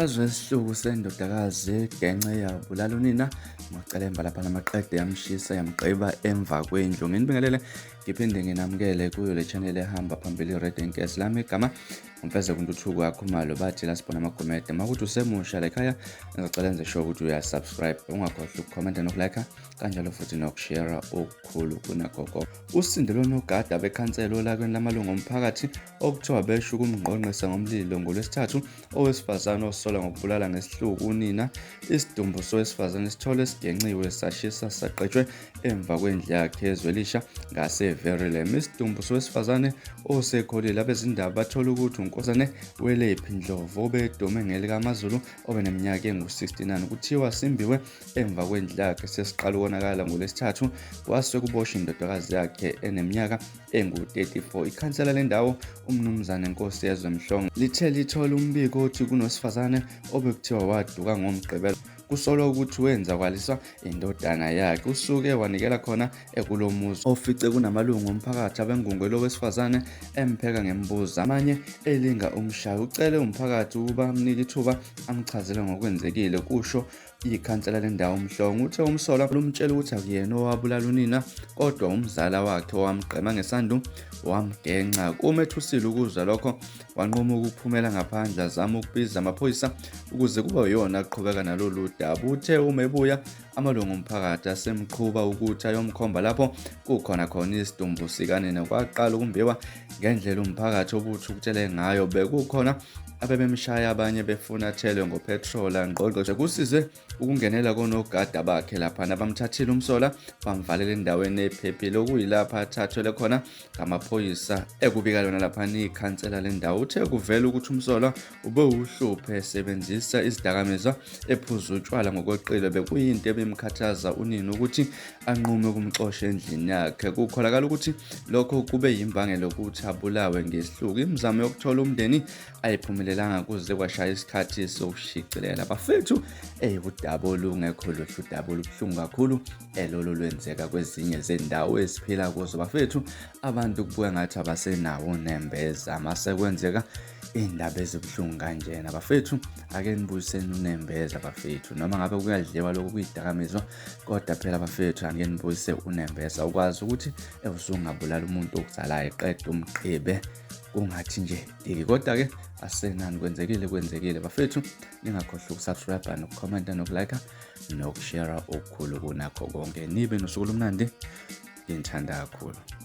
Kusabatshazwa isihluku sendodakazi genxa Yabulala uNina ngocelemba lapha namaqede yamshisa yamgqiba emva kwendlu. Nginibingelele ngiphinde nginamukele kuyo le channel ehamba phambili Red Enkesi lami igama umfeze kuntuthuko yakho malo bathi la sibona amagomede makuthi usemusha la ekhaya ngicela nje show ukuthi uyasubscribe ungakhohlwa ukucomment nokulike kanjalo futhi nokushare okukhulu kunakho. Usindele onogada bekhansela olakweni lamalungu omphakathi okuthiwa besho kumngqongqisa ngomlilo ngolwesithathu owesifazane osola ngokubulala ngesihluku uNina. Isidumbu sowesifazane sithole esigenciwe sashisa saqetshwe emva kwendlu yakhe ezwelisha ngaseVerulam. Isidumbu sowesifazane osekholile abezindaba bathola ukuthi unkosane welephi Ndlovu obedume ngelikaMaZulu obeneminyaka engu-69 kuthiwa simbiwe emva kwendlu yakhe sesiqala ukonakala ngolwesithathu kwase kuboshwa indodakazi yakhe eneminyaka engu-34. Ikhansela lendawo umnumzane Nkosi yezwe Mhlongo lithe lithola umbiko othi kunosifazane obekuthiwa waduka ngomgqibelo kusolwa ukuthi wenza kwaliswa indodana yakhe. Usuke wanikela khona ekulomuzi ofice kunamalungu omphakathi abengungwelo wesifazane empheka ngembuzi amanye elinga umshayo. Ucele umphakathi ukuba amnike ithuba amchazele ngokwenzekile kusho ikhansela lendawo Mhlongo. Uthe umsola lumtshela ukuthi akuyena owabulala uNina kodwa umzala wakhe owamgqema ngesandu wamgenxa. Kumethusile ukuzwa lokho wanquma ukuphumela ngaphandle azama ukubiza amaphoyisa ukuze kube yona aqhubeka nalolu daba. Uthe uma ebuya amalungu omphakathi asemqhuba ukuthi ayomkhomba lapho kukhona khona isidumbu sikanina. Kwaqala ukumbiwa ngendlela umphakathi obuthi ukutshele ngayo bekukhona abebemshaya abanye befuna athelwe ngopetrola ngqongqoshe kusize ukungenela konogada bakhe lapha abamthathile umsola bamvalela endaweni ephephile okuyilapha athathwele khona ngamaphoyisa ekubika lona lapha ikhansela lendawo. Uthe kuvela ukuthi umsola ube uhluphe esebenzisa izidakamizwa ephuza utshwala ngokweqile bekuyinto ebimkhathaza uNina ukuthi anqume ukumxosha endlini yakhe. Kukholakala ukuthi lokho kube yimbangela ukuthi abulawe ngesihluku. Imizamo yokuthola umndeni ayiphumelelanga kuze kwashaya isikhathi sokushicilela. Bafethu udaba olungekho luhle, udaba olubuhlungu kakhulu lolo lwenzeka kwezinye zendawo esiphila kuzo. Bafethu abantu kubuka ngathi abasenawo unembeza mase kwenzeka indaba ezibuhlungu kanjena. Bafethu ake nibuyiseni unembeza bafethu, noma ngabe kuyadliwa lokho kuyidakamizwa kodwa phela bafethu ake nibuyise unembeza ukwazi ukuthi usungabulala umuntu okuzalayo eqeda umqibe kungathi nje diki. Kodwa ke asenani kwenzekile bafethu, ningakhohlwa ukusubscribe nokucomment nokulike nokushare okukhulu kunakho konke. Nibe nosuku olumnandi, ngithanda kakhulu.